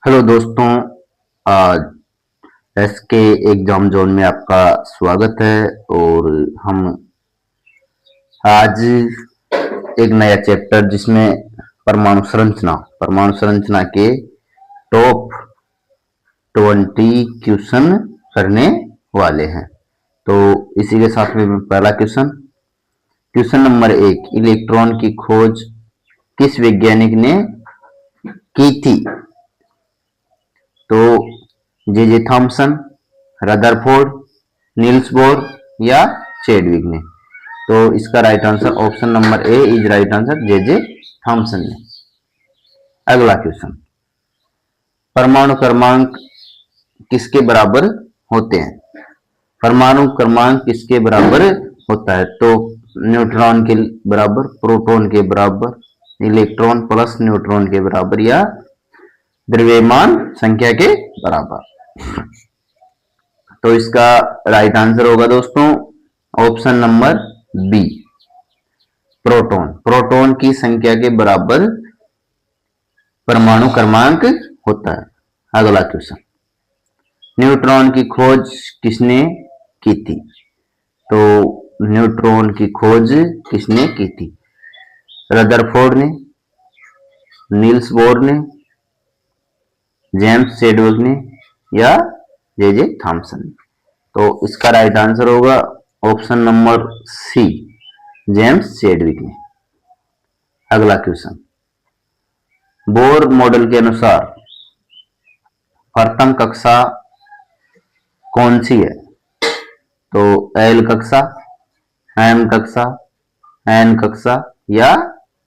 Hello दोस्तों। आज SK exam zone में आपका स्वागत है। और हम आज एक नया चैप्टर जिसमें परमाणु संरचना के टॉप 20 क्वेश्चन करने वाले हैं। तो इसी के साथ में पहला क्वेश्चन नंबर 1, इलेक्ट्रॉन की खोज किस वैज्ञानिक ने की थी? तो J Thomson, Rutherford, Niels Bohr या चैडविक ने। तो इसका right answer option number A is right answer, J Thomson ने। अगला क्वेश्चन, परमाणु क्रमांक किसके बराबर होते हैं? परमाणु क्रमांक किसके बराबर होता है? तो न्यूट्रॉन के बराबर, प्रोटॉन के बराबर, इलेक्ट्रॉन प्लस न्यूट्रॉन के बराबर या द्रव्यमान संख्या के बराबर। तो इसका राइट आंसर होगा दोस्तों ऑप्शन नंबर बी, प्रोटॉन की संख्या के बराबर परमाणु क्रमांक होता है। अगला क्वेश्चन, न्यूट्रॉन की खोज किसने की थी? तो न्यूट्रॉन की खोज किसने की थी? रदरफोर्ड ने, नील्स बोर ने, जेम्स चैडविक ने या जे थॉमसन ने। तो इसका राइट आंसर होगा option number C, James Chadwick ने। अगला क्वेश्चन, बोर मॉडल के अनुसार प्रथम कक्षा कौन सी है? तो एल कक्षा, एम कक्षा, एन कक्षा या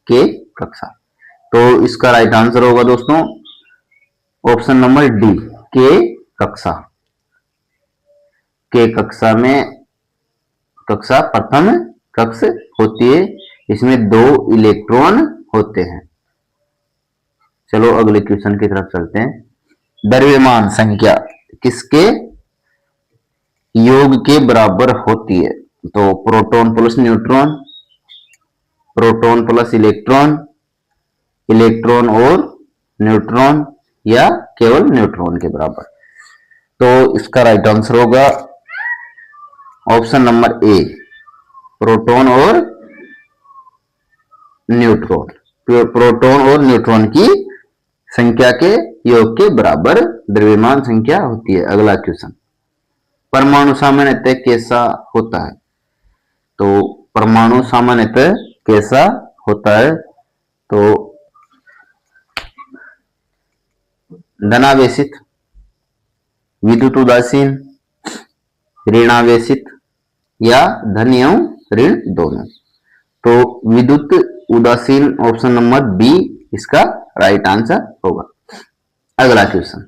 के कक्षा। तो इसका राइट आंसर होगा दोस्तों ऑप्शन नंबर डी, के कक्षा। के कक्षा में प्रथम कक्षा होती है, इसमें 2 इलेक्ट्रॉन होते हैं। चलो अगले क्वेश्चन की तरफ चलते हैं। द्रव्यमान संख्या किसके योग के बराबर होती है? तो proton plus neutron, proton plus electron, electron और न्यूट्रॉन या केवल न्यूट्रॉन के बराबर। तो इसका राइट आंसर होगा ऑप्शन नंबर ए, प्रोटॉन और न्यूट्रॉन। प्रोटॉन और न्यूट्रॉन की संख्या के योग के बराबर द्रव्यमान संख्या होती है। अगला क्वेश्चन, परमाणु सामान्यतः कैसा होता है? तो परमाणु सामान्यतः कैसा होता है? तो धनावेशित, विद्युत उदासीन, ऋणावेशित या धन एवं ऋण दोनों। तो विद्युत उदासीन ऑप्शन नंबर बी इसका राइट आंसर होगा। अगला क्वेश्चन,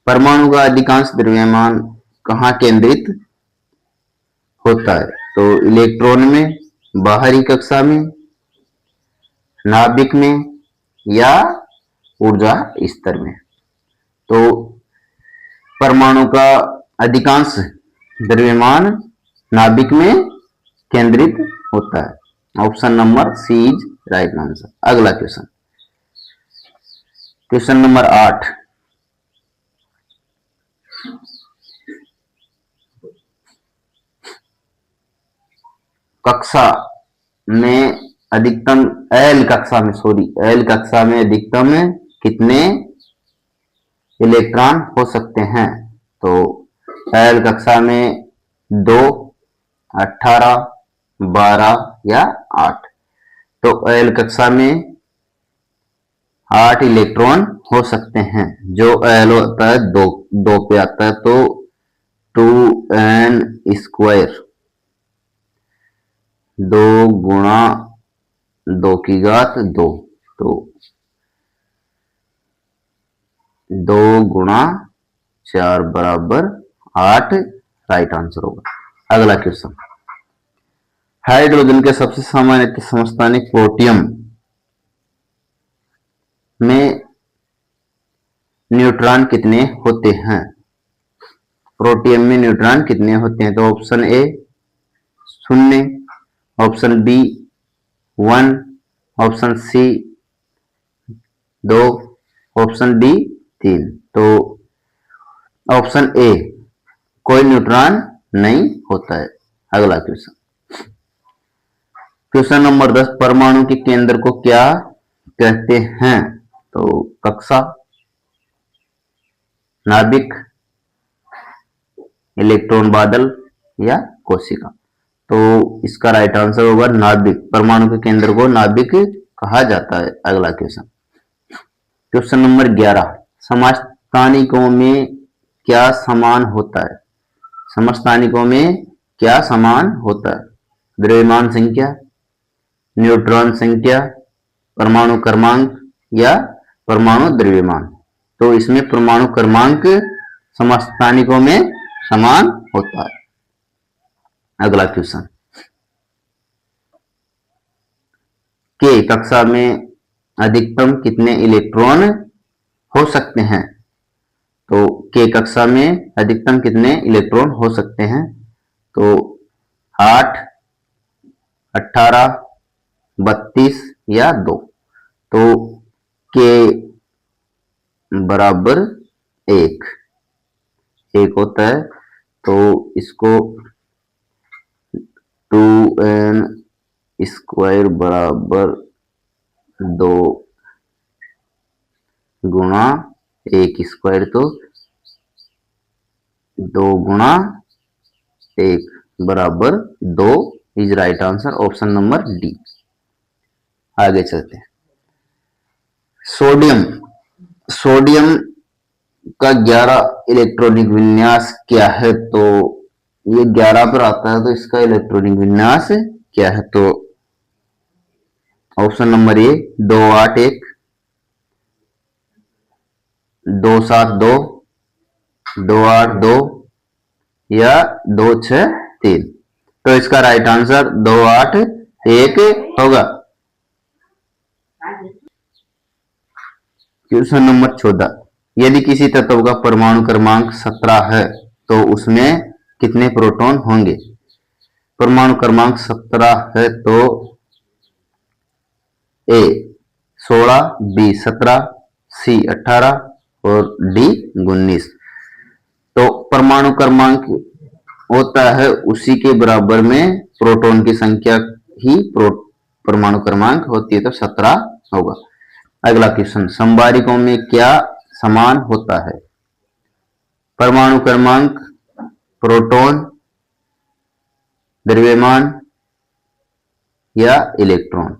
परमाणु का अधिकांश द्रव्यमान कहाँ केंद्रित होता है? तो इलेक्ट्रॉन में, बाहरी कक्षा में, नाभिक में या ऊर्जा स्तर में। तो परमाणु का अधिकांश द्रव्यमान नाभिक में केंद्रित होता है। Option number C is right answer. अगला क्वेश्चन, क्वेश्चन नंबर 8, कक्षा में अधिकतम एल कक्षा में अधिकतम कितने इलेक्ट्रॉन हो सकते हैं? तो एल कक्षा में 2, 18, 12 या 8। तो एल कक्षा में 8 इलेक्ट्रॉन हो सकते हैं। जो एल होता है 2 पे आता है, तो 2n², 2 गुणा 2 की घात 2, तो 2 गुणा 4 बराबर 8 राइट आंसर होगा। अगला क्वेश्चन, हाइड्रोजन के सबसे सामान्य समस्थानिक प्रोटियम में न्यूट्रॉन कितने होते हैं? प्रोटियम में न्यूट्रॉन कितने होते हैं? तो option A 0, option B 1, option C 2, option D 3। तो ऑप्शन ए, कोई न्यूट्रॉन नहीं होता है। अगला क्वेश्चन, क्वेश्चन नंबर 10, परमाणु के केंद्र को क्या कहते हैं? तो कक्षा, नाभिक, इलेक्ट्रॉन बादल या कोशिका। तो इसका राइट आंसर होगा नाभिक। परमाणु के केंद्र को नाभिक कहा जाता है। अगला क्वेश्चन, क्वेश्चन नंबर 11, समस्थानिकों में क्या समान होता है? समस्थानिकों में क्या समान होता है? द्रव्यमान संख्या, न्यूट्रॉन संख्या, परमाणु क्रमांक या परमाणु द्रव्यमान। तो इसमें परमाणु क्रमांक समस्थानिकों में समान होता है। अगला क्वेश्चन, के कक्षा में अधिकतम कितने इलेक्ट्रॉन हो सकते हैं? तो के कक्षा में अधिकतम कितने इलेक्ट्रॉन हो सकते हैं? तो 8, 18, 32 या 2। तो के बराबर 1 होता है। तो इसको 2n स्क्वायर बराबर 2 गुणा 1 स्क्वायर, तो 2 गुणा 1 बराबर 2 is right answer, option number D. आगे चलते हैं, सोडियम। सोडियम का 11 इलेक्ट्रॉनिक विन्यास क्या है? तो ये 11 पर आता है, तो इसका इलेक्ट्रॉनिक विन्यास क्या है? तो ऑप्शन नंबर ए, 281, 272, 282 या 263। तो इसका राइट आंसर 281 होगा। क्वेश्चन नंबर 14, यदि किसी तत्व का परमाणु क्रमांक 17 है तो उसमें कितने प्रोटॉन होंगे? परमाणु क्रमांक 17 है तो ए 16, बी 17, सी 18 और डी 19। तो परमाणु क्रमांक होता है उसी के बराबर में प्रोटॉन की संख्या ही परमाणु क्रमांक होती है, तो 17 होगा। अगला क्वेश्चन, संबारिकों में क्या समान होता है? परमाणु क्रमांक, प्रोटॉन, द्रव्यमान या इलेक्ट्रॉन।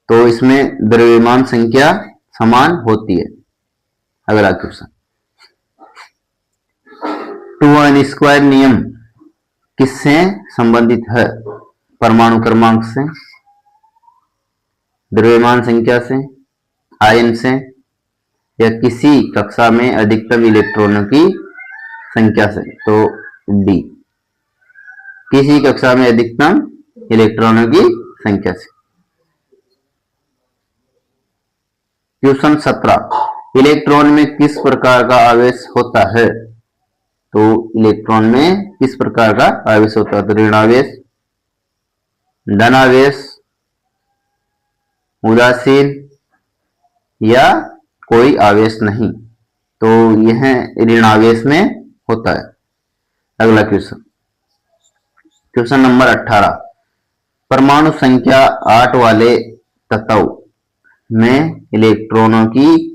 तो इसमें द्रव्यमान संख्या समान होती है। अगला क्वेश्चन, 2n² नियम किससे संबंधित है? परमाणु क्रमांक से, द्रव्यमान संख्या से, आयन से या किसी कक्षा में अधिकतम इलेक्ट्रॉनों की संख्या से। तो डी, किसी कक्षा में अधिकतम इलेक्ट्रॉनों की संख्या से। क्वेश्चन 17, इलेक्ट्रॉन में किस प्रकार का आवेश होता है? तो इलेक्ट्रॉन में किस प्रकार का आवेश होता है? तो ऋणावेश, धनावेश, उदासीन या कोई आवेश नहीं। तो यह ऋणावेश में होता है। अगला क्वेश्चन, क्वेश्चन नंबर 18, परमाणु संख्या 8 वाले तत्व में इलेक्ट्रॉनों की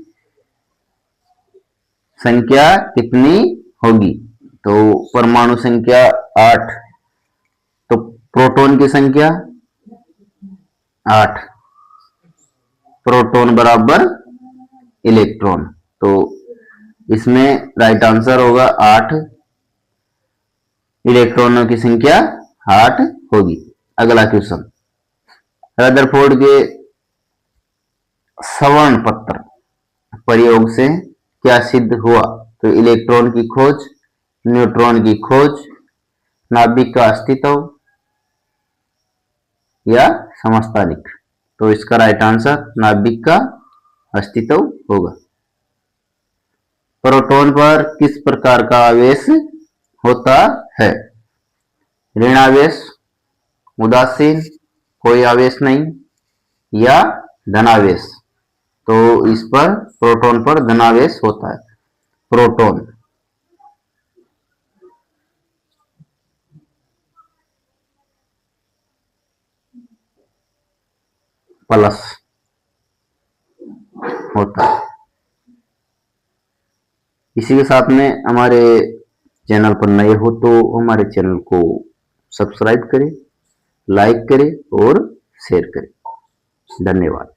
संख्या कितनी होगी? तो परमाणु संख्या 8, तो प्रोटॉन की संख्या 8, प्रोटॉन बराबर इलेक्ट्रॉन। तो इसमें राइट आंसर होगा 8, इलेक्ट्रॉनों की संख्या 8 होगी। अगला क्वेश्चन, रदरफोर्ड के सवर्ण पत्र प्रयोग से क्या सिद्ध हुआ? तो इलेक्ट्रॉन की खोज, न्यूट्रॉन की खोज, नाभिक का अस्तित्व या समस्थानिक। तो इसका राइट आंसर नाभिक का अस्तित्व होगा। प्रोटॉन पर किस प्रकार का आवेश होता है? ऋणावेश, उदासीन, कोई आवेश नहीं या धनावेश। तो इस पर प्रोटॉन पर धनावेश होता है। प्रोटॉन। प्लस होता है। इसी के साथ में हमारे चैनल पर नए हो तो हमारे चैनल को सब्सक्राइब करें, लाइक करें और शेयर करें। धन्यवाद।